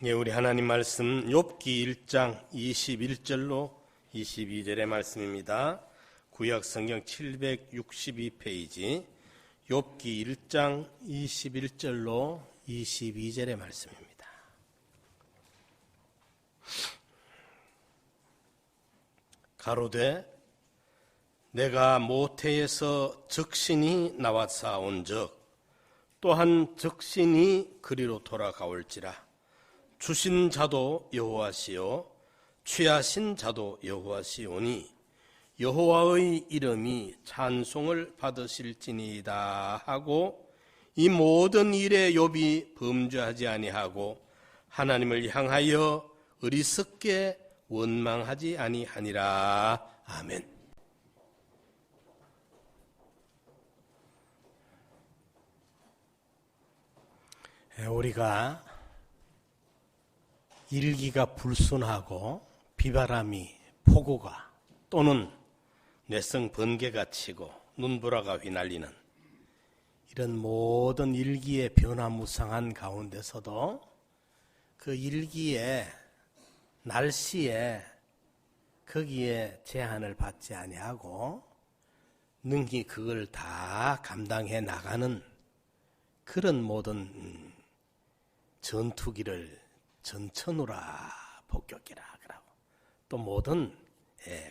예, 우리 하나님 말씀 욥기 1장 21절로 22절의 말씀입니다. 구약 성경 762페이지 욥기 1장 21절로 22절의 말씀입니다. 가로되 내가 모태에서 적신이 나왔사온즉 또한 적신이 그리로 돌아가올지라. 주신 자도 여호와시요 취하신 자도 여호와시오니 여호와의 이름이 찬송을 받으실지니이다 하고 이 모든 일에 욥이 범죄하지 아니하고 하나님을 향하여 어리석게 원망하지 아니하니라. 아멘. 우리가 일기가 불순하고 비바람이 폭우가 또는 뇌성 번개가 치고 눈보라가 휘날리는 이런 모든 일기의 변화무쌍한 가운데서도 그 일기의 날씨에 거기에 제한을 받지 아니하고 능히 그걸 다 감당해 나가는 그런 모든 전투기를 전천후라 복격기라 그러고 또 모든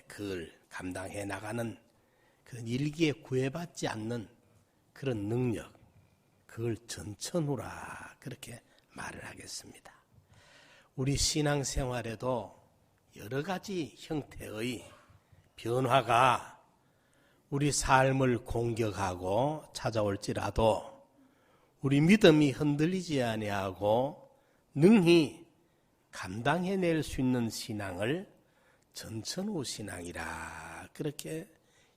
그걸 감당해 나가는 그런 일기에 구애받지 않는 그런 능력, 그걸 전천후라 그렇게 말을 하겠습니다. 우리 신앙생활에도 여러 가지 형태의 변화가 우리 삶을 공격하고 찾아올지라도 우리 믿음이 흔들리지 아니하고 능히 감당해낼 수 있는 신앙을 전천후 신앙이라 그렇게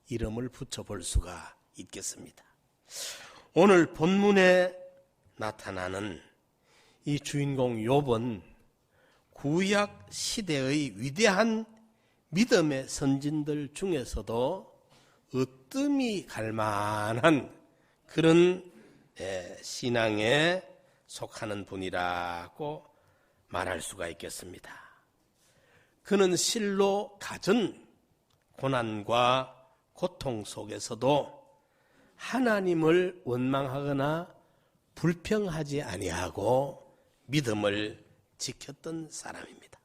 이름을 붙여볼 수가 있겠습니다. 오늘 본문에 나타나는 이 주인공 욥은 구약 시대의 위대한 믿음의 선진들 중에서도 으뜸이 갈 만한 그런 신앙에 속하는 분이라고 말할 수가 있겠습니다. 그는 실로 갖은 고난과 고통 속에서도 하나님을 원망하거나 불평하지 아니하고 믿음을 지켰던 사람입니다.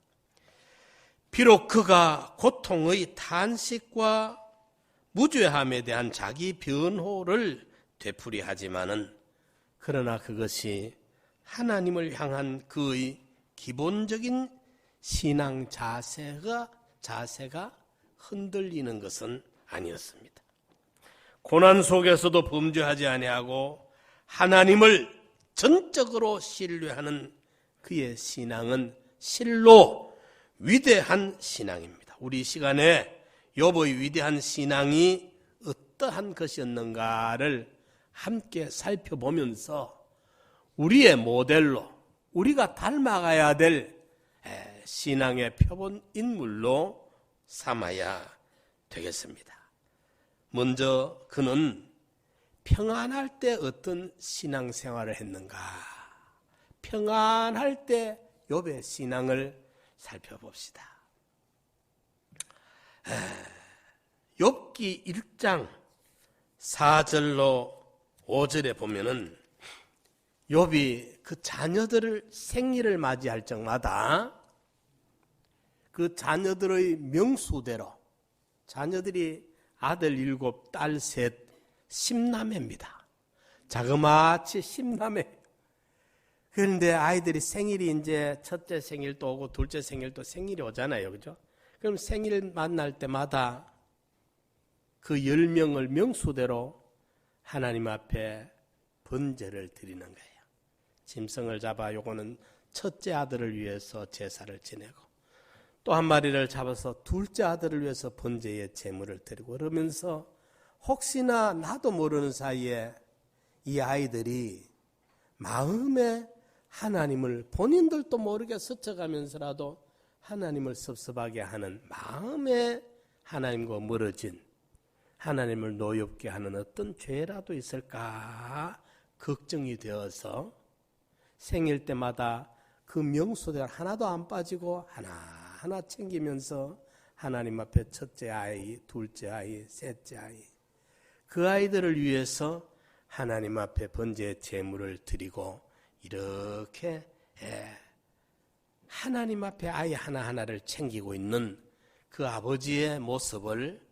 비록 그가 고통의 탄식과 무죄함에 대한 자기 변호를 되풀이하지만은 그러나 그것이 하나님을 향한 그의 기본적인 신앙 자세가 흔들리는 것은 아니었습니다. 고난 속에서도 범죄하지 아니하고 하나님을 전적으로 신뢰하는 그의 신앙은 실로 위대한 신앙입니다. 우리 시간에 욥의 위대한 신앙이 어떠한 것이었는가를 함께 살펴보면서 우리의 모델로 우리가 닮아가야 될 신앙의 표본 인물로 삼아야 되겠습니다. 먼저 그는 평안할 때 어떤 신앙생활을 했는가? 평안할 때 욥의 신앙을 살펴봅시다. 욥기 1장 4절로 5절에 보면은 욥이 그 자녀들을 생일을 맞이할 적마다 그 자녀들의 명수대로 자녀들이 아들 7, 딸 3, 10남매입니다. 자그마치 10남매. 그런데 아이들이 생일이 이제 첫째 생일도 오고 둘째 생일도 생일이 오잖아요. 그죠? 그럼 생일 만날 때마다 그 10명을 명수대로 하나님 앞에 번제를 드리는 거예요. 짐승을 잡아 요거는 첫째 아들을 위해서 제사를 지내고 또 한 마리를 잡아서 둘째 아들을 위해서 번제의 제물을 드리고 그러면서 혹시나 나도 모르는 사이에 이 아이들이 마음에 하나님을 본인들도 모르게 스쳐가면서라도 하나님을 섭섭하게 하는 마음에 하나님과 멀어진 하나님을 노엽게 하는 어떤 죄라도 있을까 걱정이 되어서 생일 때마다 그 명수대로 하나도 안 빠지고 하나하나 챙기면서 하나님 앞에 첫째 아이, 둘째 아이, 셋째 아이, 그 아이들을 위해서 하나님 앞에 번제 제물을 드리고 이렇게 하나님 앞에 아이 하나하나를 챙기고 있는 그 아버지의 모습을,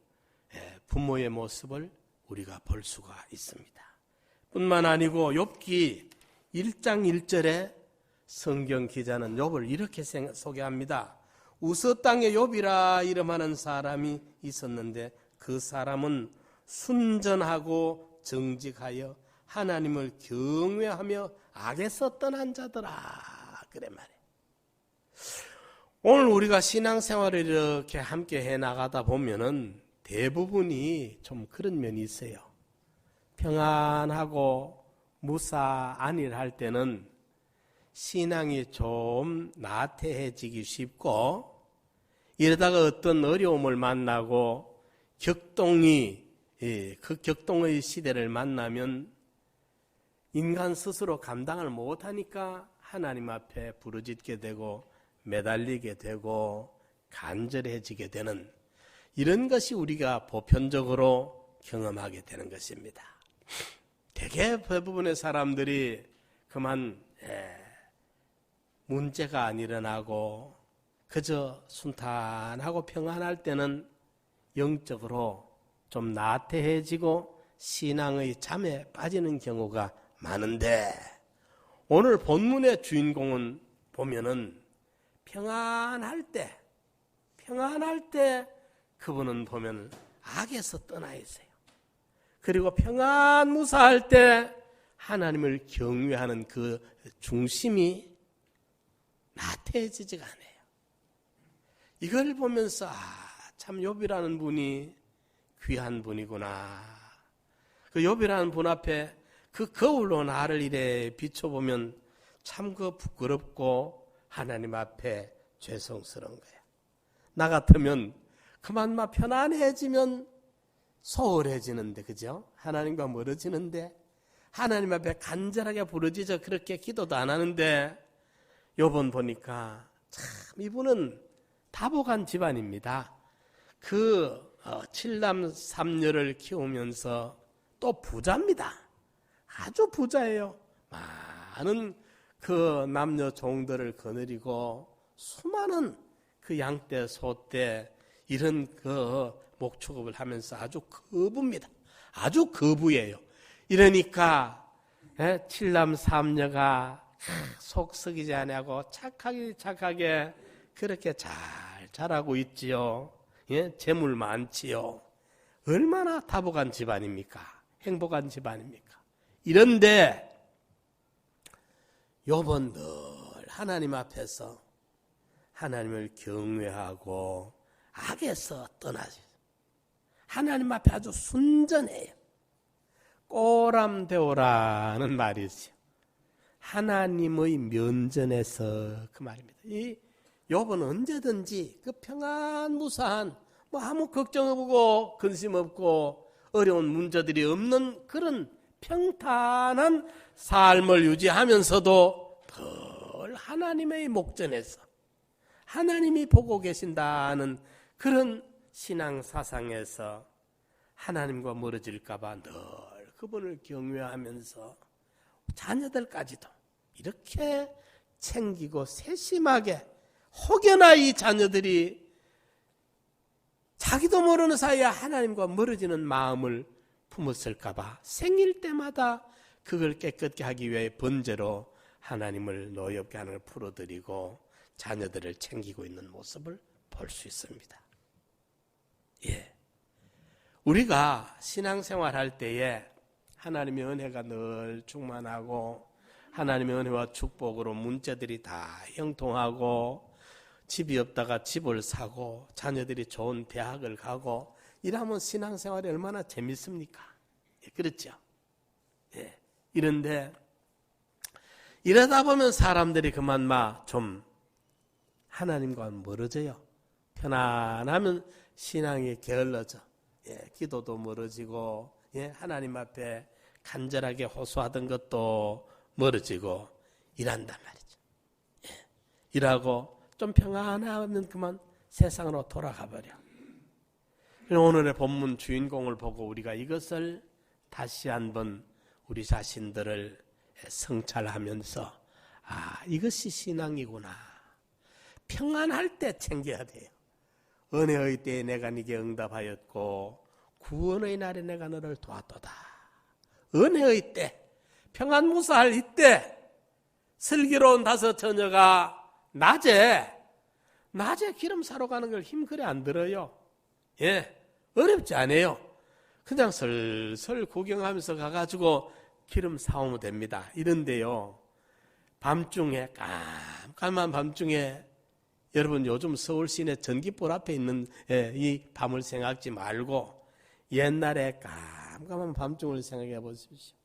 부모의 모습을 우리가 볼 수가 있습니다. 뿐만 아니고 욥기 1장 1절에 성경 기자는 욥을 이렇게 소개합니다. 우스 땅에 욥이라 이름하는 사람이 있었는데 그 사람은 순전하고 정직하여 하나님을 경외하며 악에서 떠난 자더라. 그래 말이에요. 오늘 우리가 신앙생활을 이렇게 함께 해나가다 보면은 대부분이 좀 그런 면이 있어요. 평안하고 무사 안일할 때는 신앙이 좀 나태해지기 쉽고, 이러다가 어떤 어려움을 만나고 그 격동의 시대를 만나면 인간 스스로 감당을 못하니까 하나님 앞에 부르짖게 되고 매달리게 되고 간절해지게 되는, 이런 것이 우리가 보편적으로 경험하게 되는 것입니다. 대개 대부분의 사람들이 그만 문제가 안 일어나고 그저 순탄하고 평안할 때는 영적으로 좀 나태해지고 신앙의 잠에 빠지는 경우가 많은데, 오늘 본문의 주인공은 보면은 평안할 때 그분은 보면 악에서 떠나 있어요. 그리고 평안무사할 때 하나님을 경외하는 그 중심이 나태해지지가 않아요. 이걸 보면서 참 욥이라는 분이 귀한 분이구나. 그 욥이라는 분 앞에 그 거울로 나를 이래 비춰보면 참 그 부끄럽고 하나님 앞에 죄송스러운 거야. 나 같으면 그만 막 편안해지면 소홀해지는데, 그죠? 하나님과 멀어지는데, 하나님 앞에 간절하게 부르짖어 그렇게 기도도 안 하는데, 요번 보니까 참 이분은 다복한 집안입니다. 그 7남 3녀를 키우면서 또 부자입니다. 아주 부자예요. 많은 그 남녀 종들을 거느리고 수많은 그 양떼, 소떼 이런 그 목축업을 하면서 아주 거부입니다. 아주 거부예요. 이러니까 7남 3녀가 속 썩이지 아니하고 착하게 그렇게 잘 자라고 있지요. 재물 많지요. 얼마나 다복한 집안입니까? 행복한 집안입니까? 이런데 욥은 늘 하나님 앞에서 하나님을 경외하고 악에서 떠나지. 하나님 앞에 아주 순전해요. 꼬람되오라는 말이 있어요. 하나님의 면전에서, 그 말입니다. 이 욥은 언제든지 그 평안무사한, 아무 걱정 없고 근심 없고 어려운 문제들이 없는 그런 평탄한 삶을 유지하면서도 늘 하나님의 목전에서 하나님이 보고 계신다는 그런 신앙 사상에서 하나님과 멀어질까 봐 늘 그분을 경외하면서 자녀들까지도 이렇게 챙기고 세심하게, 혹여나 이 자녀들이 자기도 모르는 사이에 하나님과 멀어지는 마음을 품었을까 봐 생일 때마다 그걸 깨끗게 하기 위해 번제로 하나님을 노엽게 하늘 풀어드리고 자녀들을 챙기고 있는 모습을 볼 수 있습니다. 우리가 신앙생활 할 때에 하나님의 은혜가 늘 충만하고 하나님의 은혜와 축복으로 문제들이 다 형통하고 집이 없다가 집을 사고 자녀들이 좋은 대학을 가고 이러면 신앙생활이 얼마나 재밌습니까? 그렇죠? 이런데 이러다 보면 사람들이 그만 좀 하나님과 멀어져요. 편안하면 신앙이 게을러져. 기도도 멀어지고 하나님 앞에 간절하게 호소하던 것도 멀어지고 이란단 말이죠. 일하고 좀 평안하면 그만 세상으로 돌아가 버려. 오늘의 본문 주인공을 보고 우리가 이것을 다시 한번 우리 자신들을 성찰하면서 이것이 신앙이구나. 평안할 때 챙겨야 돼요. 은혜의 때에 내가 네게 응답하였고 구원의 날에 내가 너를 도왔도다. 은혜의 때, 평안무사할 이때, 슬기로운 다섯 처녀가 낮에 기름 사러 가는 걸 힘 그래 안 들어요. 어렵지 않아요. 그냥 슬슬 구경하면서 가가지고 기름 사오면 됩니다. 이런데요, 밤중에, 깜깜한 밤중에, 여러분 요즘 서울 시내 전기불 앞에 있는 이 밤을 생각지 말고 옛날에 깜깜한 밤중을 생각해 보십시오.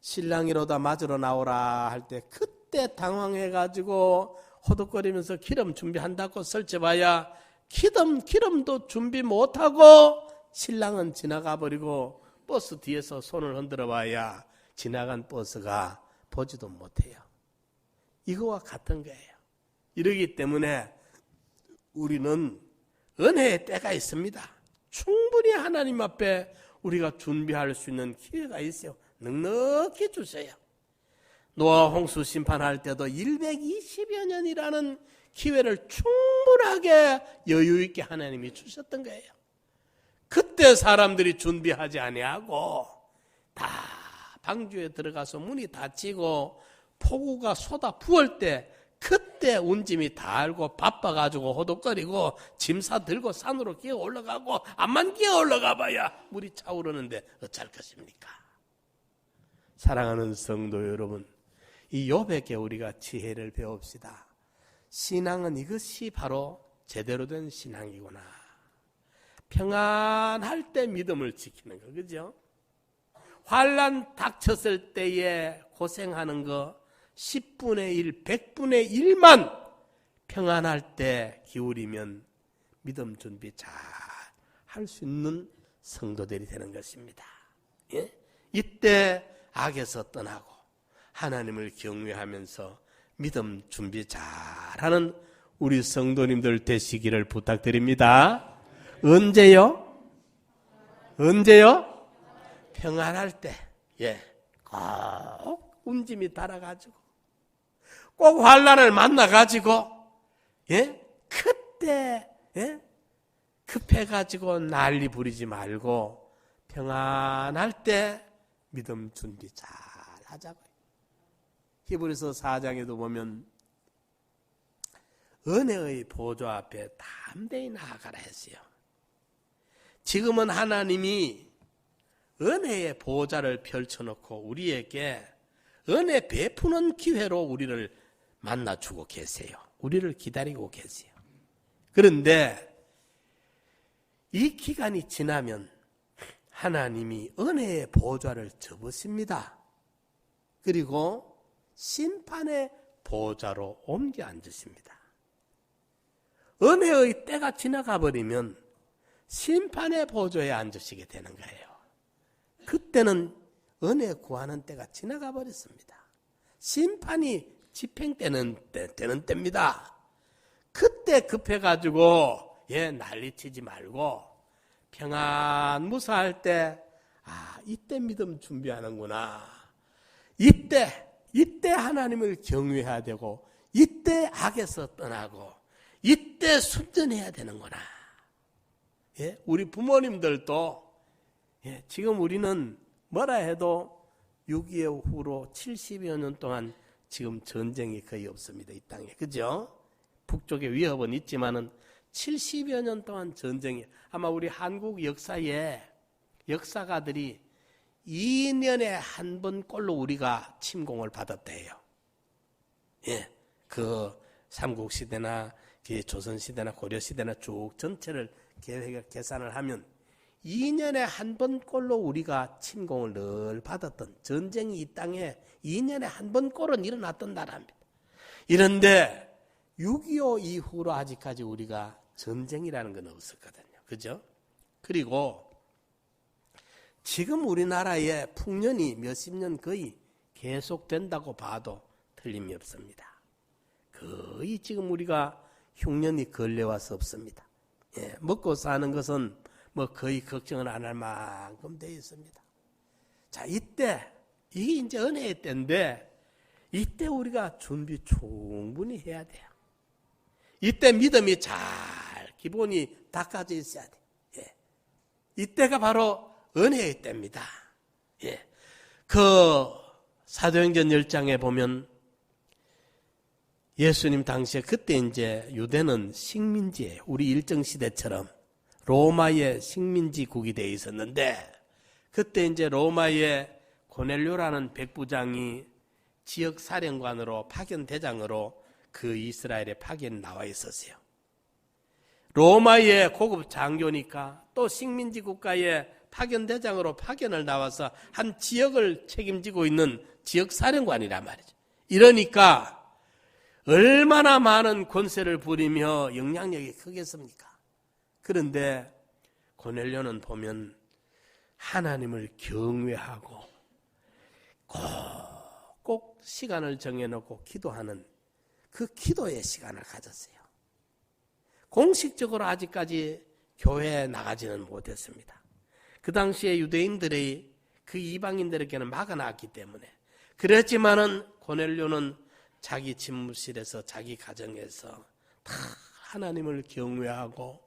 신랑이로다 맞으러 나오라 할 때 그때 당황해가지고 호덕거리면서 기름 준비한다고 설쳐봐야 기름도 준비 못하고 신랑은 지나가 버리고 버스 뒤에서 손을 흔들어 봐야 지나간 버스가 보지도 못해요. 이거와 같은 거예요. 이러기 때문에 우리는 은혜의 때가 있습니다. 충분히 하나님 앞에 우리가 준비할 수 있는 기회가 있어요. 넉넉히 주세요. 노아 홍수 심판할 때도 120여 년이라는 기회를 충분하게 여유 있게 하나님이 주셨던 거예요. 그때 사람들이 준비하지 아니하고 다 방주에 들어가서 문이 닫히고 폭우가 쏟아 부을 때 그때 운짐이 다 알고 바빠가지고 호독거리고 짐사 들고 산으로 기어 올라가고 암만 기어 올라가 봐야 물이 차오르는데 어쩔 것입니까? 사랑하는 성도 여러분, 이 욥에게 우리가 지혜를 배웁시다. 신앙은 이것이 바로 제대로 된 신앙이구나. 평안할 때 믿음을 지키는 거, 그죠? 환난 닥쳤을 때에 고생하는 거 10분의 1, 100분의 1만 평안할 때 기울이면 믿음 준비 잘 할 수 있는 성도들이 되는 것입니다. 이때 악에서 떠나고 하나님을 경외하면서 믿음 준비 잘하는 우리 성도님들 되시기를 부탁드립니다. 언제요? 평안할 때, 꼭 운짐이 달아가지고, 꼭 환난을 만나가지고, 그때, 급해가지고 난리 부리지 말고, 평안할 때 믿음 준비 잘 하자고요. 히브리서 4장에도 보면, 은혜의 보좌 앞에 담대히 나아가라 했어요. 지금은 하나님이 은혜의 보좌를 펼쳐놓고 우리에게 은혜 베푸는 기회로 우리를 만나주고 계세요. 우리를 기다리고 계세요. 그런데 이 기간이 지나면 하나님이 은혜의 보좌를 접으십니다. 그리고 심판의 보좌로 옮겨 앉으십니다. 은혜의 때가 지나가 버리면 심판의 보좌에 앉으시게 되는 거예요. 그때는 은혜 구하는 때가 지나가 버렸습니다. 심판이 집행되는 때입니다. 그때 급해가지고 난리치지 말고 평안 무사할 때 이때 믿음 준비하는구나. 이때 하나님을 경외해야 되고 이때 악에서 떠나고 이때 순전해야 되는구나. 우리 부모님들도 지금 우리는 뭐라 해도 6.25 후로 70여 년 동안 지금 전쟁이 거의 없습니다. 이 땅에. 그죠? 북쪽에 위협은 있지만은 70여 년 동안 전쟁이, 아마 우리 한국 역사에 역사가들이 2년에 한 번 꼴로 우리가 침공을 받았대요. 그 삼국시대나 조선시대나 고려시대나 쭉 전체를 계산을 하면 2년에 한 번 꼴로 우리가 침공을 늘 받았던 전쟁이 이 땅에 2년에 한 번 꼴은 일어났던 나라입니다. 이런데 6.25 이후로 아직까지 우리가 전쟁이라는 건 없었거든요. 그죠? 그리고 지금 우리나라에 풍년이 몇십 년 거의 계속된다고 봐도 틀림이 없습니다. 거의 지금 우리가 흉년이 걸려와서 없습니다. 예, 먹고 사는 것은 뭐 거의 걱정을 안 할 만큼 되어 있습니다. 자, 이때 이게 이제 은혜의 때인데 이때 우리가 준비 충분히 해야 돼요. 이때 믿음이 잘 기본이 닦아져 있어야 돼. 예. 이때가 바로 은혜의 때입니다. 예. 그 사도행전 10장에 보면 예수님 당시에 그때 이제 유대는 식민지예요. 우리 일정시대처럼 로마의 식민지국이 되어 있었는데 그때 이제 로마의 고넬료라는 백부장이 지역 사령관으로 파견대장으로 그 이스라엘에 파견 나와 있었어요. 로마의 고급 장교니까 또 식민지 국가의 파견대장으로 파견을 나와서 한 지역을 책임지고 있는 지역 사령관이란 말이죠. 이러니까 얼마나 많은 권세를 부리며 영향력이 크겠습니까? 그런데 고넬료는 보면 하나님을 경외하고 꼭 시간을 정해놓고 기도하는 그 기도의 시간을 가졌어요. 공식적으로 아직까지 교회에 나가지는 못했습니다. 그 당시에 유대인들이 그 이방인들에게는 막아놨기 때문에 그랬지만은 고넬료는 자기 집무실에서 자기 가정에서 다 하나님을 경외하고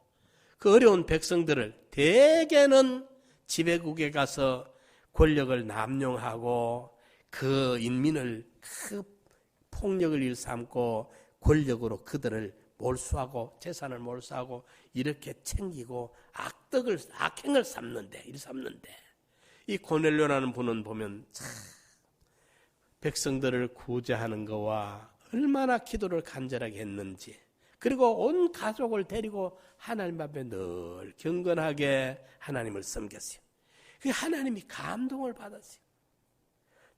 그 어려운 백성들을 대개는 지배국에 가서 권력을 남용하고 그 인민을 그 폭력을 일삼고 권력으로 그들을 몰수하고 재산을 몰수하고 이렇게 챙기고 악행을 일삼는데 이 고넬료라는 분은 보면 참 백성들을 구제하는 거와 얼마나 기도를 간절하게 했는지 그리고 온 가족을 데리고 하나님 앞에 늘 경건하게 하나님을 섬겼어요. 그 하나님이 감동을 받았어요.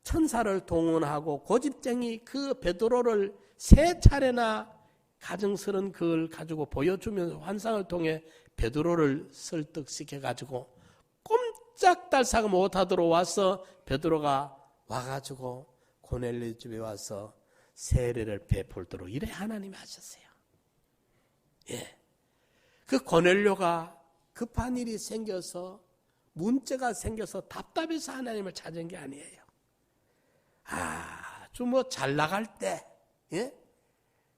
천사를 동원하고 고집쟁이 그 베드로를 3차례나 가정스러운 그걸 가지고 보여주면서 환상을 통해 베드로를 설득시켜가지고 꼼짝달싹 못하도록 와서 베드로가 와가지고 고넬료 집에 와서 세례를 베풀도록 이래 하나님이 하셨어요. 예. 그 고넬료가 급한 일이 생겨서 문제가 생겨서 답답해서 하나님을 찾은 게 아니에요. 아주 뭐 잘 나갈 때, 예?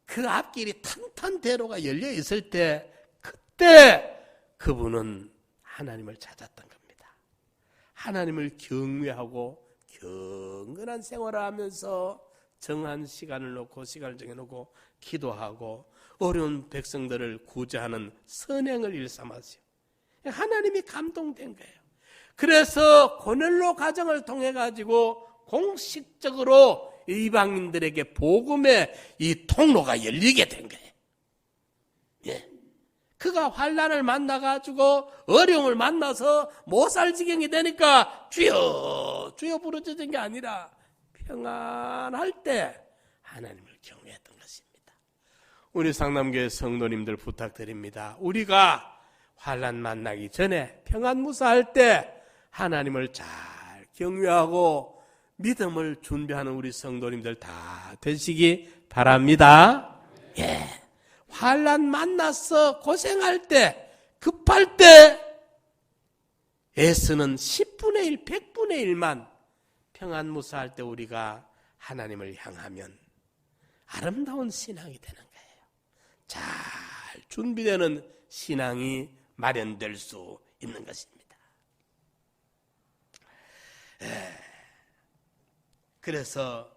그 앞길이 탄탄대로가 열려 있을 때, 그때 그분은 하나님을 찾았던 겁니다. 하나님을 경외하고 경건한 생활을 하면서 정한 시간을 놓고 시간을 정해놓고 기도하고 어려운 백성들을 구제하는 선행을 일삼았어요. 하나님이 감동된 거예요. 그래서 고넬료 가정을 통해 가지고 공식적으로 이방인들에게 복음의 이 통로가 열리게 된 거예요. 예. 그가 환난을 만나가지고 어려움을 만나서 못 살 지경이 되니까 주여 주여 부르짖은 게 아니라 평안할 때 하나님을 경외했던 것입니다. 우리 상남교회 성도님들 부탁드립니다. 우리가 환난 만나기 전에 평안무사할 때 하나님을 잘 경외하고 믿음을 준비하는 우리 성도님들 다 되시기 바랍니다. 예. 환난 만나서 고생할 때, 급할 때 애쓰는 10분의 1, 100분의 1만 평안무사할 때 우리가 하나님을 향하면 아름다운 신앙이 되는 거예요. 잘 준비되는 신앙이 마련될 수 있는 것입니다. 그래서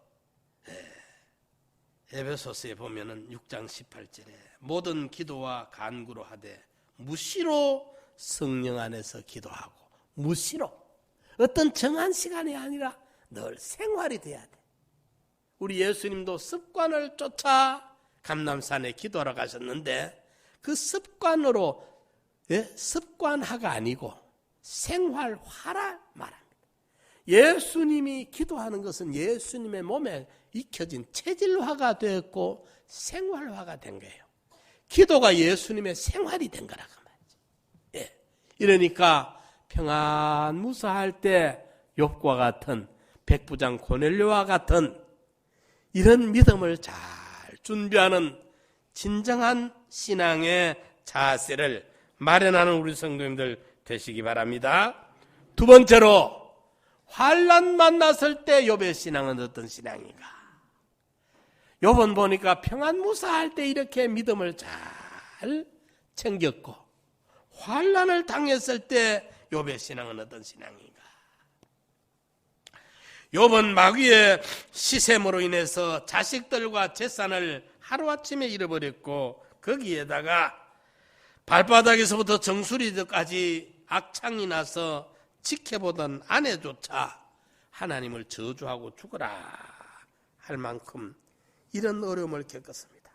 에베소서에 보면은 6장 18절에 모든 기도와 간구로 하되 무시로 성령 안에서 기도하고 무시로 어떤 정한 시간이 아니라 늘 생활이 돼야 돼. 우리 예수님도 습관을 쫓아 감람산에 기도하러 가셨는데 그 습관으로 습관화가 아니고 생활화라 말합니다. 예수님이 기도하는 것은 예수님의 몸에 익혀진 체질화가 되었고 생활화가 된 거예요. 기도가 예수님의 생활이 된 거라고 말이죠. 예. 이러니까 평안무사할 때 욥과 같은 백부장 고넬료와 같은 이런 믿음을 잘 준비하는 진정한 신앙의 자세를 마련하는 우리 성도님들 되시기 바랍니다. 두 번째로, 환난 만났을 때 욥의 신앙은 어떤 신앙인가? 욥은 보니까 평안무사할 때 이렇게 믿음을 잘 챙겼고, 환난을 당했을 때 욥의 신앙은 어떤 신앙인가? 욥은 마귀의 시샘으로 인해서 자식들과 재산을 하루아침에 잃어버렸고, 거기에다가 발바닥에서부터 정수리까지 악창이 나서 지켜보던 아내조차 하나님을 저주하고 죽어라 할 만큼 이런 어려움을 겪었습니다.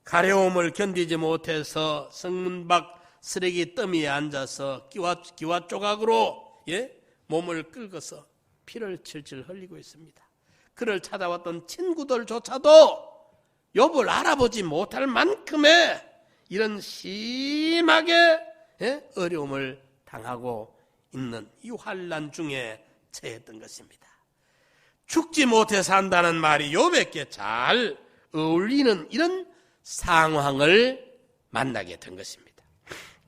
가려움을 견디지 못해서 성문 밖 쓰레기 더미에 앉아서 기와 조각으로 몸을 긁어서 피를 질질 흘리고 있습니다. 그를 찾아왔던 친구들조차도 욥을 알아보지 못할 만큼의 이런 심하게 어려움을 당하고 있는 이 환난 중에 처했던 것입니다. 죽지 못해 산다는 말이 욥에게 잘 어울리는 이런 상황을 만나게 된 것입니다.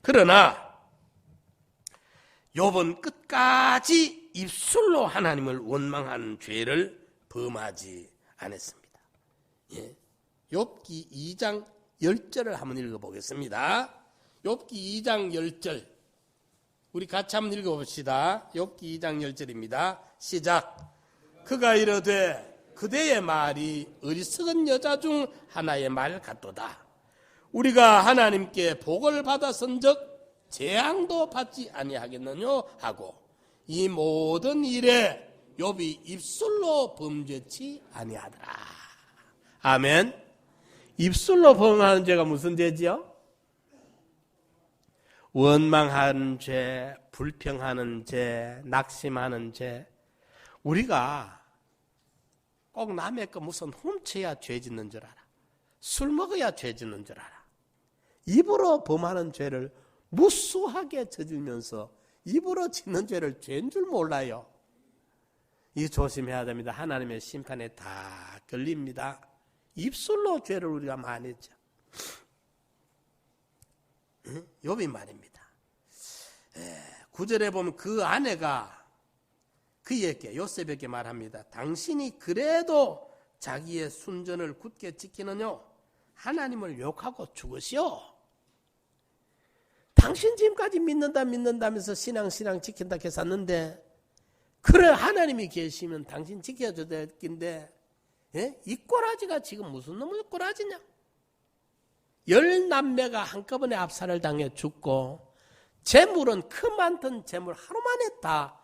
그러나 욥은 끝까지 입술로 하나님을 원망하는 죄를 범하지 않았습니다. 욥기 2장 10절을 한번 읽어보겠습니다. 욥기 2장 10절 우리 같이 한번 읽어봅시다. 욥기 2장 10절입니다. 시작. 그가 이르되 그대의 말이 어리석은 여자 중 하나의 말 같도다. 우리가 하나님께 복을 받았은즉 재앙도 받지 아니하겠느냐 하고 이 모든 일에 욥이 입술로 범죄치 아니하더라. 아멘. 입술로 범하는 죄가 무슨 죄지요? 원망하는 죄, 불평하는 죄, 낙심하는 죄. 우리가 꼭 남의 거 무슨 훔쳐야 죄 짓는 줄 알아. 술 먹어야 죄 짓는 줄 알아. 입으로 범하는 죄를 무수하게 저지르면서 입으로 짓는 죄를 죄인 줄 몰라요. 이 조심해야 됩니다. 하나님의 심판에 다 걸립니다. 입술로 죄를 우리가 많이 했죠. 욥이 말입니다. 9절에 보면 그 아내가 그에게 요셉에게 말합니다. 당신이 그래도 자기의 순전을 굳게 지키느냐? 하나님을 욕하고 죽으시오. 당신 지금까지 믿는다면서 신앙 지킨다 했었는데 그래 하나님이 계시면 당신 지켜줘야 될 텐데 이 꼬라지가 지금 무슨 놈의 꼬라지냐? 10남매가 한꺼번에 압살을 당해 죽고 재물은 크많던 재물 하루 만에 다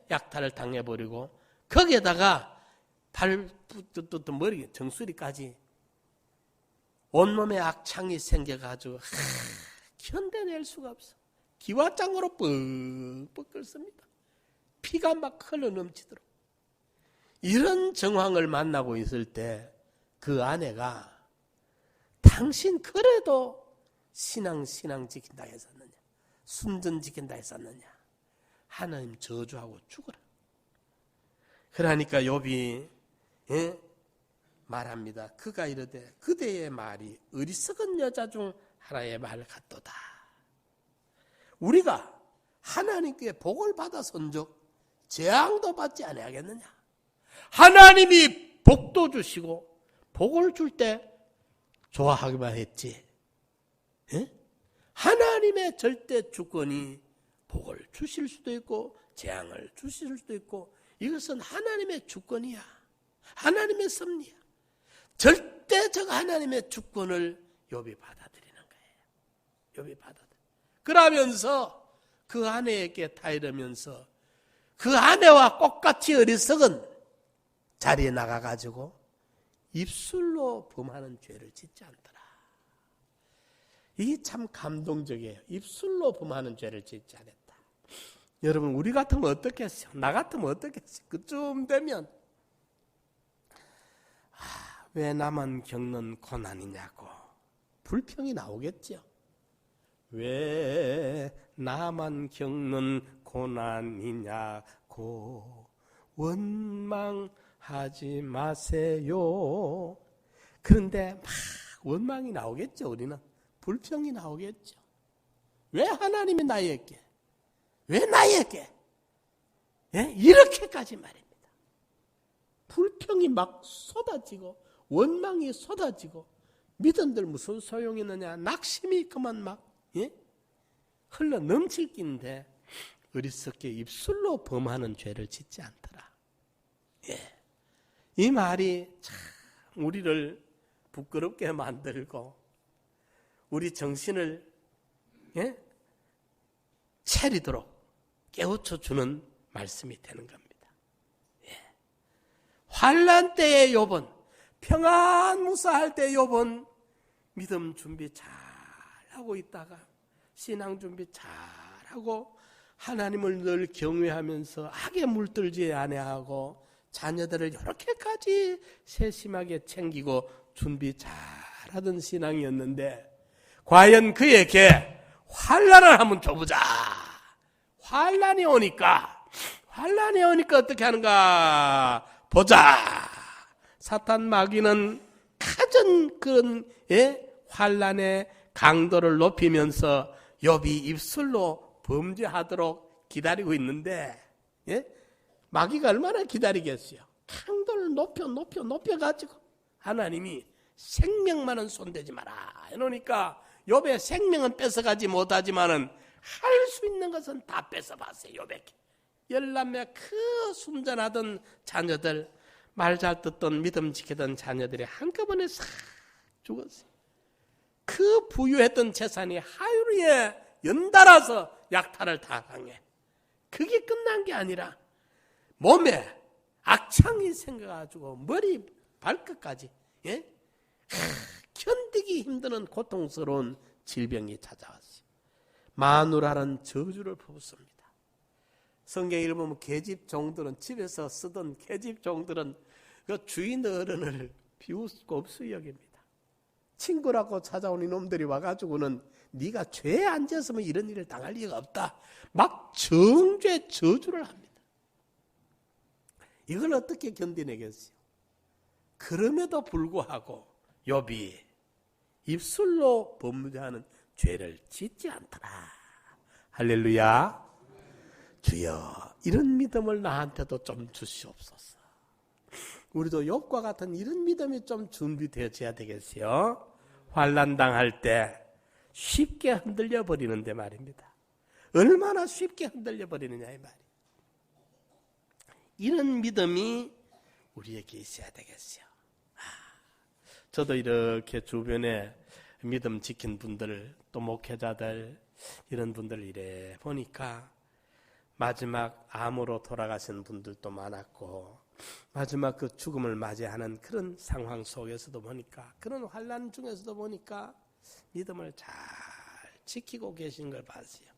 약탈을 당해버리고 거기에다가 발부터 머리 정수리까지 온몸에 악창이 생겨가지고 견뎌낼 수가 없어. 기와장으로 뻑뻑 끓습니다. 피가 막 흘러 넘치도록. 이런 정황을 만나고 있을 때 그 아내가 당신 그래도 신앙 지킨다 했었느냐? 순전 지킨다 했었느냐? 하나님 저주하고 죽어라. 그러니까 욥이 말합니다. 그가 이르되 그대의 말이 어리석은 여자 중 하나의 말 같도다. 우리가 하나님께 복을 받아선즉 재앙도 받지 아니하겠느냐? 하나님이 복도 주시고 복을 줄 때 좋아하기만 했지. 하나님의 절대 주권이 복을 주실 수도 있고 재앙을 주실 수도 있고 이것은 하나님의 주권이야. 하나님의 섭리야. 절대적 하나님의 주권을 욥이 받아들이는 거예요. 욥이 받아들여. 그러면서 그 아내에게 타이르면서 그 아내와 똑같이 어리석은 자리에 나가가지고 입술로 범하는 죄를 짓지 않더라. 이게 참 감동적이에요. 입술로 범하는 죄를 짓지 않았다. 여러분 우리 같으면 어떻겠어요? 나 같으면 어떻겠어요? 그쯤 되면 왜 나만 겪는 고난이냐고 불평이 나오겠죠. 왜 나만 겪는 고난이냐고 원망하지 마세요. 그런데 막 원망이 나오겠죠. 우리는 불평이 나오겠죠. 왜 하나님이 나에게, 왜 나에게, 예? 이렇게까지 말입니다. 불평이 막 쏟아지고 원망이 쏟아지고 믿음들 무슨 소용이 있느냐. 낙심이 그만 막 흘러 넘칠 낀데 어리석게 입술로 범하는 죄를 짓지 않더라. 예. 이 말이 참 우리를 부끄럽게 만들고 우리 정신을 차리도록 깨우쳐주는 말씀이 되는 겁니다. 예. 환난 때의 욥은, 평안 무사할 때 욥은 믿음 준비 잘하고 있다가 신앙 준비 잘하고 하나님을 늘 경외하면서 악에 물들지 아니하고 자녀들을 이렇게까지 세심하게 챙기고 준비 잘하던 신앙이었는데 과연 그에게 환난을 한번 줘보자. 환난이 오니까 어떻게 하는가 보자. 사탄 마귀는 가진 그런 환난의 강도를 높이면서 욥이 입술로 범죄하도록 기다리고 있는데 마귀가 얼마나 기다리겠어요. 강도를 높여가지고 하나님이 생명만은 손대지 마라 해놓으니까 욥의 생명은 뺏어가지 못하지만은 할 수 있는 것은 다 뺏어봤어요. 욥에게. 열남매 그 순전하던 자녀들, 말 잘 듣던 믿음 지키던 자녀들이 한꺼번에 싹 죽었어요. 그 부유했던 재산이 하루에 연달아서 약탈을 당해. 그게 끝난 게 아니라 몸에 악창이 생겨가지고 머리 발끝까지 견디기 힘드는 고통스러운 질병이 찾아왔어요. 마누라는 저주를 퍼붓습니다. 성경에 보면 계집 종들은, 집에서 쓰던 계집 종들은 그 주인 어른을 비웃고 없이 여깁니다. 친구라고 찾아온 이놈들이 와가지고는 네가 죄에 안 졌으면 이런 일을 당할 리가 없다. 막 정죄 저주를 합니다. 이걸 어떻게 견디내겠어요? 그럼에도 불구하고 욥이 입술로 범죄하는 죄를 짓지 않더라. 할렐루야. 주여, 이런 믿음을 나한테도 좀 주시옵소서. 우리도 욥과 같은 이런 믿음이 좀 준비되어져야 되겠어요. 환난 당할 때 쉽게 흔들려 버리는데 말입니다. 얼마나 쉽게 흔들려 버리느냐 이 말이에요. 이런 믿음이 우리에게 있어야 되겠어요. 저도 이렇게 주변에 믿음 지킨 분들, 또 목회자들, 이런 분들을 이래 보니까 마지막 암으로 돌아가신 분들도 많았고, 마지막 그 죽음을 맞이하는 그런 상황 속에서도 보니까, 그런 환난 중에서도 보니까 믿음을 잘 지키고 계신 걸 봤어요.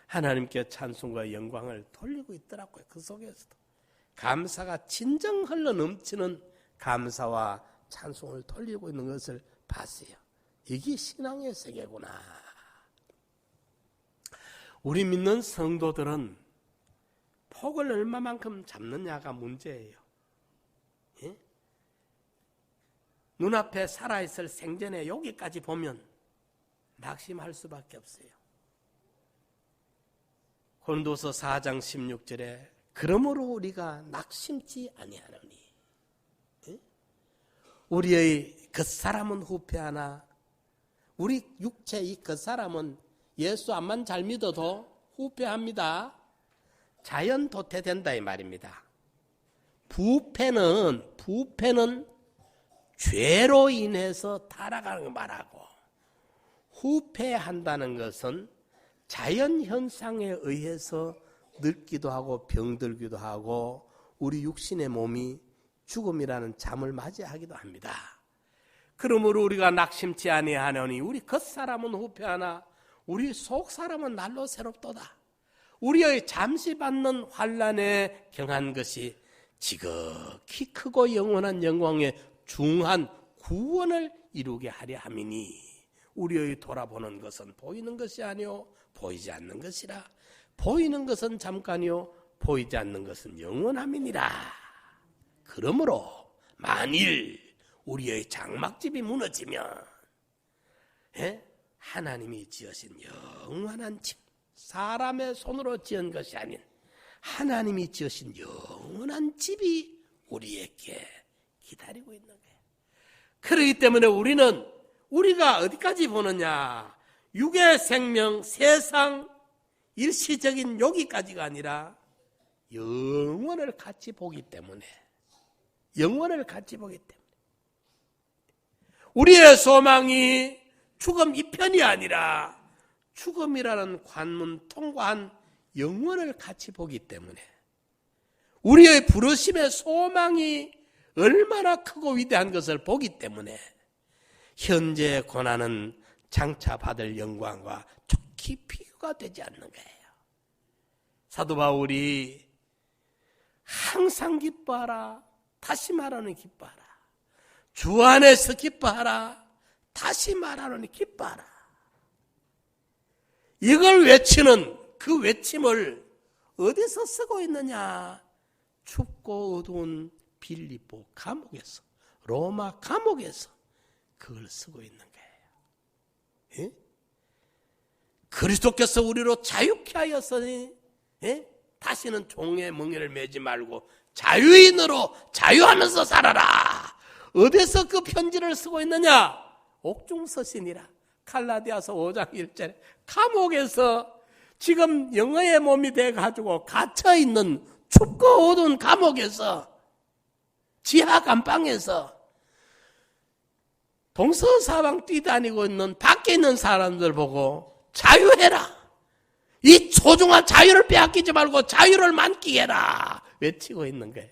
하나님께 찬송과 영광을 돌리고 있더라고요. 그 속에서도 감사가 진정 흘러 넘치는 감사와 찬송을 돌리고 있는 것을 봤어요. 이게 신앙의 세계구나. 우리 믿는 성도들은 폭을 얼마만큼 잡느냐가 문제예요. 예? 눈앞에 살아있을 생전에 여기까지 보면 낙심할 수밖에 없어요. 고린도서 4장 16절에 그러므로 우리가 낙심치 아니하노니, 예? 우리의 겉사람은 후패하나 우리 육체 이 겉사람은 예수 안만 잘 믿어도 후패합니다. 자연 도태된다 이 말입니다. 부패는 죄로 인해서 타락하는 거 말하고, 후패한다는 것은 자연 현상에 의해서 늙기도 하고 병들기도 하고 우리 육신의 몸이 죽음이라는 잠을 맞이하기도 합니다. 그러므로 우리가 낙심치 아니하노니 우리 겉사람은 후패하나 우리 속사람은 날로 새롭도다. 우리의 잠시 받는 환난에 경한 것이 지극히 크고 영원한 영광의 중한 구원을 이루게 하려 함이니, 우리의 돌아보는 것은 보이는 것이 아니요 보이지 않는 것이라. 보이는 것은 잠깐이요 보이지 않는 것은 영원함이니라. 그러므로 만일 우리의 장막집이 무너지면 하나님이 지으신 영원한 집, 사람의 손으로 지은 것이 아닌 하나님이 지으신 영원한 집이 우리에게 기다리고 있는 거예요. 그렇기 때문에 우리가 어디까지 보느냐, 육의 생명, 세상, 일시적인 여기까지가 아니라 영원을 같이 보기 때문에, 우리의 소망이 죽음 이편이 아니라 죽음이라는 관문 통과한 영원을 같이 보기 때문에, 우리의 부르심의 소망이 얼마나 크고 위대한 것을 보기 때문에 현재의 고난은 장차 받을 영광과 좋게 비교가 되지 않는 거예요. 사도 바울이 항상 기뻐하라, 다시 말하는 기뻐하라, 주 안에서 기뻐하라, 다시 말하노니 기뻐하라. 이걸 외치는 그 외침을 어디서 쓰고 있느냐? 춥고 어두운 빌립보 감옥에서, 로마 감옥에서 그걸 쓰고 있는 거예요. 그리스도께서 우리로 자유케 하였으니 다시는 종의 멍에를 매지 말고 자유인으로 자유하면서 살아라. 어디서 그 편지를 쓰고 있느냐? 옥중서신이라. 갈라디아서 5장 1절에 감옥에서 지금 영어의 몸이 돼가지고 갇혀있는 춥고 어두운 감옥에서, 지하 감방에서 동서사방 뛰다니고 있는 밖에 있는 사람들 보고 자유해라, 이 소중한 자유를 빼앗기지 말고 자유를 만끽해라 외치고 있는 거예요.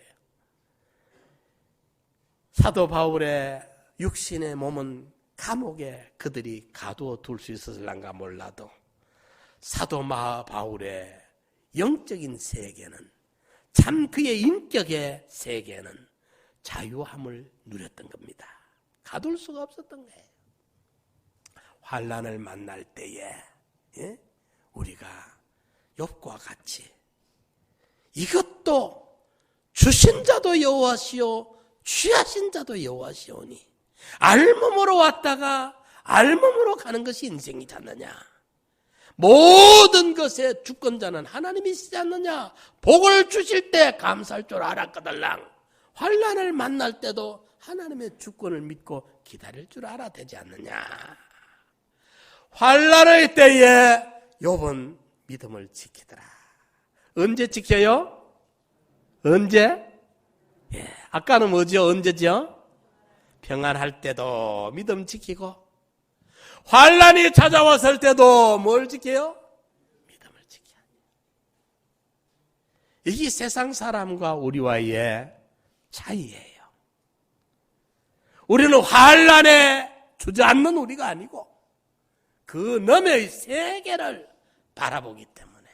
사도 바울의 육신의 몸은 감옥에 그들이 가두어 둘 수 있었을란가 몰라도 사도 바울의 영적인 세계는, 참 그의 인격의 세계는 자유함을 누렸던 겁니다. 가둘 수가 없었던 거예요. 환난을 만날 때에 우리가 욥과 같이 이것도 주신 자도 여호와시오 취하신 자도 여호와시오니 알몸으로 왔다가 알몸으로 가는 것이 인생이지 않느냐. 모든 것의 주권자는 하나님이시지 않느냐. 복을 주실 때 감사할 줄 알았거들랑 환난을 만날 때도 하나님의 주권을 믿고 기다릴 줄 알아야 되지 않느냐. 환난의 때에 욥은 믿음을 지키더라. 언제 지켜요? 언제? 아까는 뭐죠? 언제죠? 평안할 때도 믿음 지키고, 환난이 찾아왔을 때도 뭘 지켜요? 믿음을 지켜야 돼요. 이게 세상 사람과 우리와의 차이예요. 우리는 환난에 주저앉는 우리가 아니고 그 너머의 세계를 바라보기 때문에,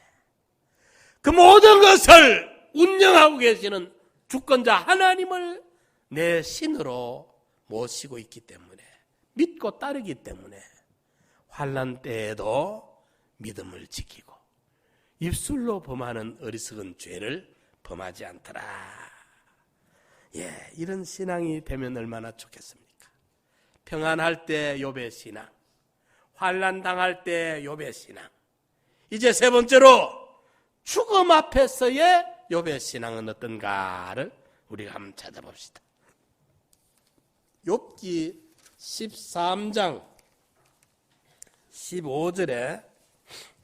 그 모든 것을 운영하고 계시는 주권자 하나님을 내 신으로 모시고 있기 때문에, 믿고 따르기 때문에 환난 때에도 믿음을 지키고 입술로 범하는 어리석은 죄를 범하지 않더라. 이런 신앙이 되면 얼마나 좋겠습니까? 평안할 때 욥의 신앙, 환난 당할 때 욥의 신앙. 이제 세 번째로 죽음 앞에서의 욥의 신앙은 어떤가를 우리가 한번 찾아봅시다. 욥기 13장 15절에,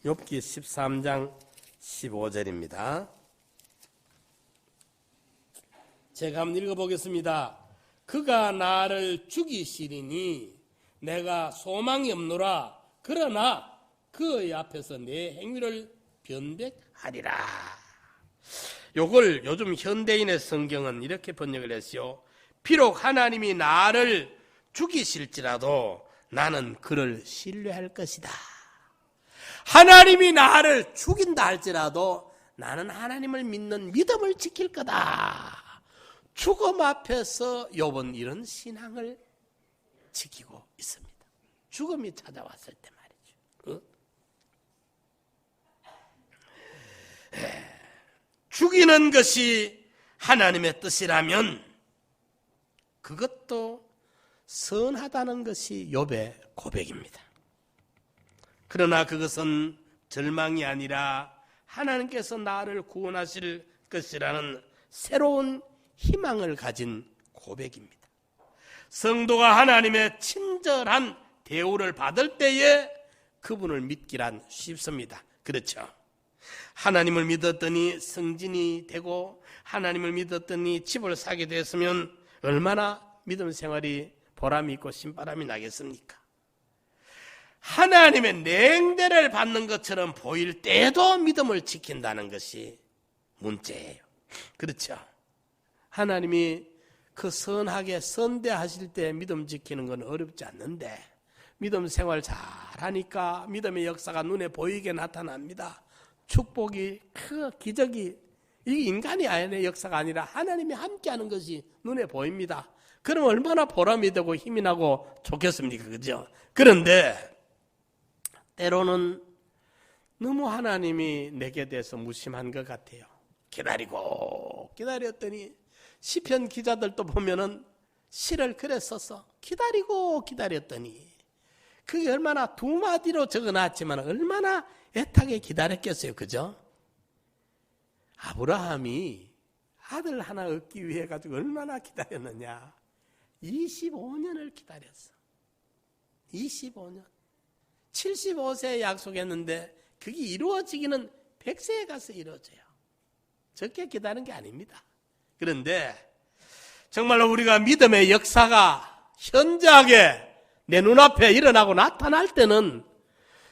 욥기 13장 15절입니다. 제가 한번 읽어보겠습니다. 그가 나를 죽이시리니 내가 소망이 없노라. 그러나 그의 앞에서 내 행위를 변백하리라. 요걸 요즘 현대인의 성경은 이렇게 번역을 했어요. 비록 하나님이 나를 죽이실지라도 나는 그를 신뢰할 것이다. 하나님이 나를 죽인다 할지라도 나는 하나님을 믿는 믿음을 지킬 거다. 죽음 앞에서 욥은 이런 신앙을 지키고 있습니다. 죽음이 찾아왔을 때 말이죠. 죽이는 것이 하나님의 뜻이라면 그것도 선하다는 것이 욥의 고백입니다. 그러나 그것은 절망이 아니라 하나님께서 나를 구원하실 것이라는 새로운 희망을 가진 고백입니다. 성도가 하나님의 친절한 대우를 받을 때에 그분을 믿기란 쉽습니다. 그렇죠? 하나님을 믿었더니 성진이 되고 하나님을 믿었더니 집을 사게 됐으면 얼마나 믿음 생활이 보람이 있고 신바람이 나겠습니까? 하나님의 냉대를 받는 것처럼 보일 때에도 믿음을 지킨다는 것이 문제예요. 그렇죠? 하나님이 그 선하게 선대하실 때 믿음 지키는 건 어렵지 않는데 믿음 생활 잘하니까 믿음의 역사가 눈에 보이게 나타납니다. 축복이, 그 기적이, 이게 인간이 아니라 역사가 아니라 하나님이 함께하는 것이 눈에 보입니다. 그럼 얼마나 보람이 되고 힘이 나고 좋겠습니까? 그죠? 그런데 때로는 너무 하나님이 내게 대해서 무심한 것 같아요. 기다리고 기다렸더니 시편 기자들도 보면은 시를 그래 써서 기다리고 기다렸더니 그게 얼마나 두 마디로 적어놨지만 얼마나 애타게 기다렸겠어요. 그죠? 아브라함이 아들 하나 얻기 위해 가지고 얼마나 기다렸느냐. 25년을 기다렸어. 25년. 75세에 약속했는데 그게 이루어지기는 100세에 가서 이루어져요. 적게 기다린 게 아닙니다. 그런데 정말로 우리가 믿음의 역사가 현저하게 내 눈앞에 일어나고 나타날 때는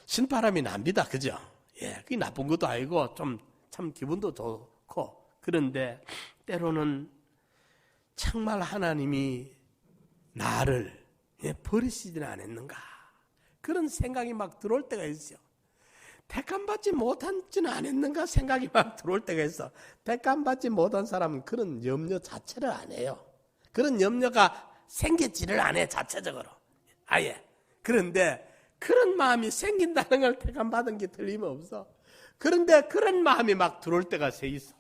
신바람이 납니다. 그죠? 예, 그게 나쁜 것도 아니고 참 기분도 좋고. 그런데 때로는 정말 하나님이 나를 버리시지는 않았는가 그런 생각이 막 들어올 때가 있어요. 택함받지 못하지는 않았는가 생각이 막 들어올 때가 있어. 택함받지 못한 사람은 그런 염려 자체를 안 해요. 그런 염려가 생기지를 않아요. 자체적으로 아예. 그런데 그런 마음이 생긴다는 걸 택함받은 게 틀림없어. 그런데 그런 마음이 막 들어올 때가 새 있어.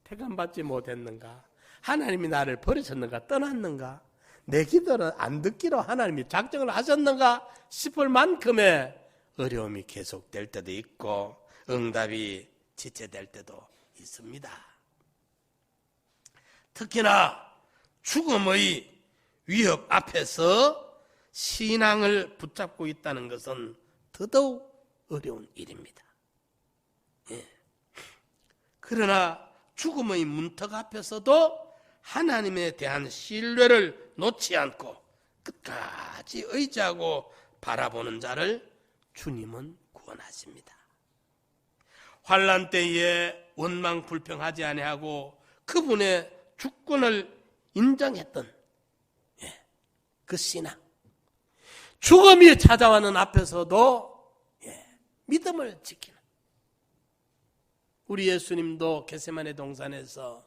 택함받지 못했는가, 하나님이 나를 버리셨는가, 떠났는가, 내 기도를 안 듣기로 하나님이 작정을 하셨는가 싶을 만큼의 어려움이 계속될 때도 있고 응답이 지체될 때도 있습니다. 특히나 죽음의 위협 앞에서 신앙을 붙잡고 있다는 것은 더더욱 어려운 일입니다. 예. 그러나 죽음의 문턱 앞에서도 하나님에 대한 신뢰를 놓지 않고 끝까지 의지하고 바라보는 자를 주님은 구원하십니다. 환난 때에 원망 불평하지 아니하고 그분의 주권을 인정했던 그 신앙, 죽음이 찾아와는 앞에서도 믿음을 지키는, 우리 예수님도 겟세마네 동산에서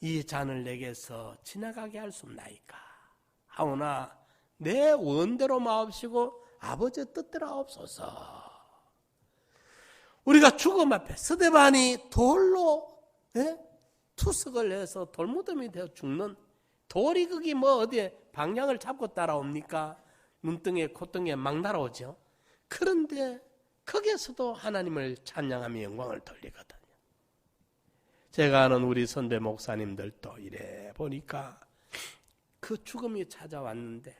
이 잔을 내게서 지나가게 할 수 없나이까 하오나 내 원대로 마옵시고 아버지의 뜻대로 하옵소서. 우리가 죽음 앞에 스데반이 돌로 투석을 해서 돌무덤이 되어 죽는, 돌이 거기 뭐 어디에 방향을 잡고 따라옵니까? 눈등에 콧등에 막 날아오죠. 그런데 거기에서도 하나님을 찬양하며 영광을 돌리거든요. 제가 아는 우리 선배 목사님들도 이래 보니까 그 죽음이 찾아왔는데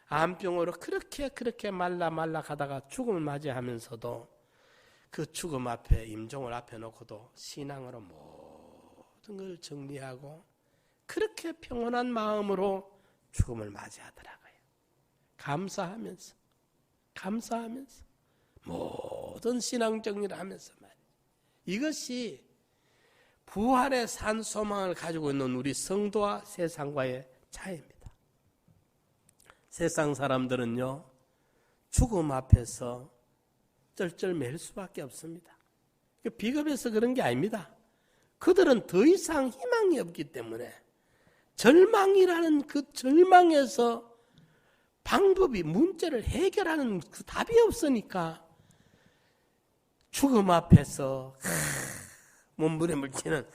암병으로 그렇게 말라 가다가 죽음을 맞이하면서도 그 죽음 앞에 임종을 앞에 놓고도 신앙으로 모든 걸 정리하고 그렇게 평온한 마음으로 죽음을 맞이하더라고요. 감사하면서 모든 신앙 정리를 하면서 말이에요. 이것이 부활의 산 소망을 가지고 있는 우리 성도와 세상과의 차이입니다. 세상 사람들은요, 죽음 앞에서 쩔쩔맬 수밖에 없습니다. 비겁해서 그런 게 아닙니다. 그들은 더 이상 희망이 없기 때문에 절망이라는 그 절망에서 방법이, 문제를 해결하는 그 답이 없으니까 죽음 앞에서 몸부림을 치는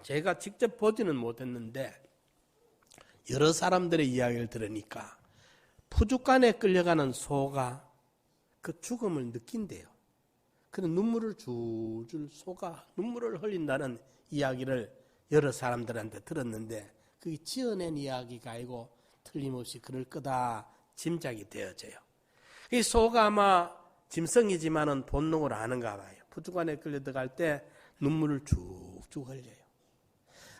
제가 직접 보지는 못했는데 여러 사람들의 이야기를 들으니까 푸죽간에 끌려가는 소가 그 죽음을 느낀대요. 그래서 눈물을 줄줄 소가 눈물을 흘린다는 이야기를 여러 사람들한테 들었는데 그게 지어낸 이야기가 아니고 틀림없이 그럴 거다 짐작이 되어져요. 이 소가 아마 짐승이지만은 본능을 아는가 봐요. 푸죽간에 끌려 들어갈 때 눈물을 쭉쭉 흘려요.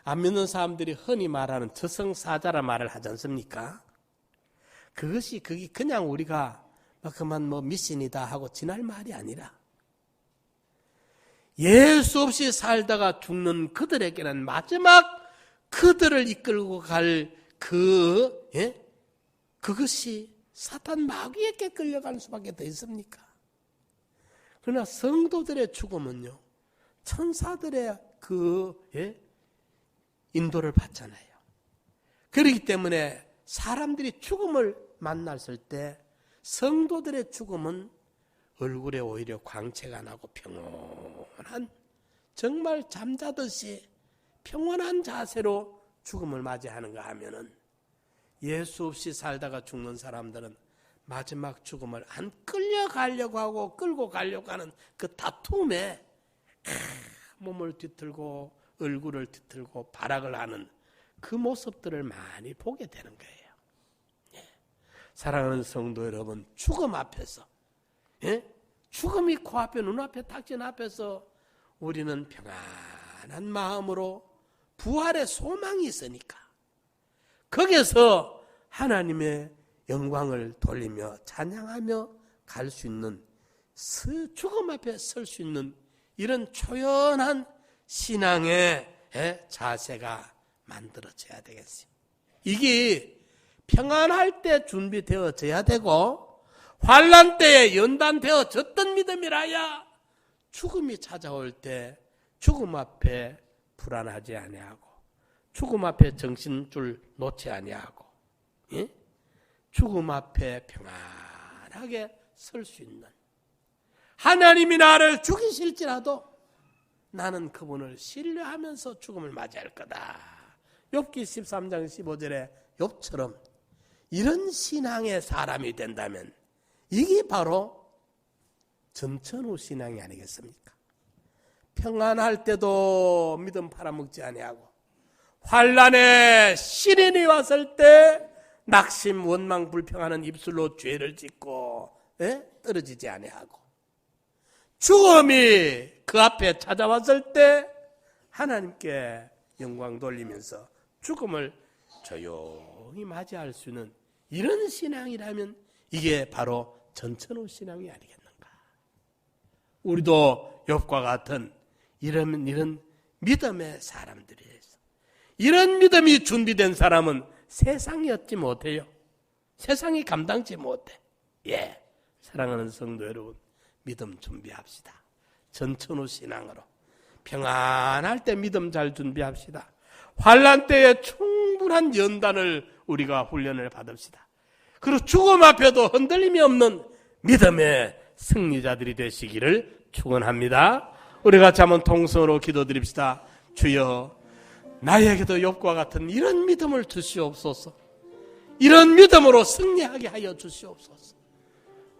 안 믿는 사람들이 흔히 말하는 저승사자라 말을 하지 않습니까? 그게 그냥 우리가 그만 미신이다 하고 지날 말이 아니라 예수 없이 살다가 죽는 그들에게는 마지막 그들을 이끌고 갈 그것이 사탄 마귀에게 끌려갈 수밖에 더 있습니까? 그러나 성도들의 죽음은요, 천사들의 인도를 받잖아요. 그렇기 때문에 사람들이 죽음을 만났을 때 성도들의 죽음은 얼굴에 오히려 광채가 나고 평온한, 정말 잠자듯이 평온한 자세로 죽음을 맞이하는가 하면은 예수 없이 살다가 죽는 사람들은 마지막 죽음을 안 끌려가려고 하고 끌고 가려고 하는 그 다툼에 몸을 뒤틀고 얼굴을 뒤틀고 발악을 하는 그 모습들을 많이 보게 되는 거예요. 사랑하는 성도 여러분, 죽음 앞에서, 죽음이 코앞에 눈앞에 닥친 앞에서 우리는 평안한 마음으로 부활의 소망이 있으니까 거기에서 하나님의 영광을 돌리며 찬양하며 갈 수 있는, 죽음 앞에 설 수 있는 이런 초연한 신앙의 자세가 만들어져야 되겠어요. 이게 평안할 때 준비되어져야 되고 환난 때에 연단되어졌던 믿음이라야 죽음이 찾아올 때 죽음 앞에 불안하지 아니하고 죽음 앞에 정신줄 놓지 아니하고 죽음 앞에 평안하게 설 수 있는, 하나님이 나를 죽이실지라도 나는 그분을 신뢰하면서 죽음을 맞이할 거다. 욥기 13장 15절에 욥처럼 이런 신앙의 사람이 된다면 이게 바로 전천후 신앙이 아니겠습니까? 평안할 때도 믿음 팔아먹지 아니하고 환난에 시련이 왔을 때 낙심 원망 불평하는 입술로 죄를 짓고 떨어지지 아니하고 죽음이 그 앞에 찾아왔을 때 하나님께 영광 돌리면서 죽음을 조용히 맞이할 수 있는 이런 신앙이라면 이게 바로 전천후 신앙이 아니겠는가. 우리도 욥과 같은 이런 믿음의 사람들이에요. 이런 믿음이 준비된 사람은 세상이 얻지 못해요. 세상이 감당치 못해. 사랑하는 성도 여러분, 믿음 준비합시다. 전천후 신앙으로 평안할 때 믿음 잘 준비합시다. 환난 때에 충분한 연단을 우리가 훈련을 받읍시다. 그리고 죽음 앞에도 흔들림이 없는 믿음의 승리자들이 되시기를 축원합니다. 우리 같이 한번 통성으로 기도드립시다. 주여, 나에게도 욥과 같은 이런 믿음을 주시옵소서. 이런 믿음으로 승리하게 하여 주시옵소서.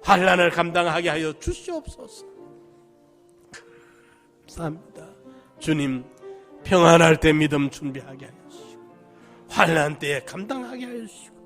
환난을 감당하게 하여 주시옵소서. 감사합니다. 주님, 평안할 때 믿음 준비하게 하여 주시고 환난 때에 감당하게 하여 주시고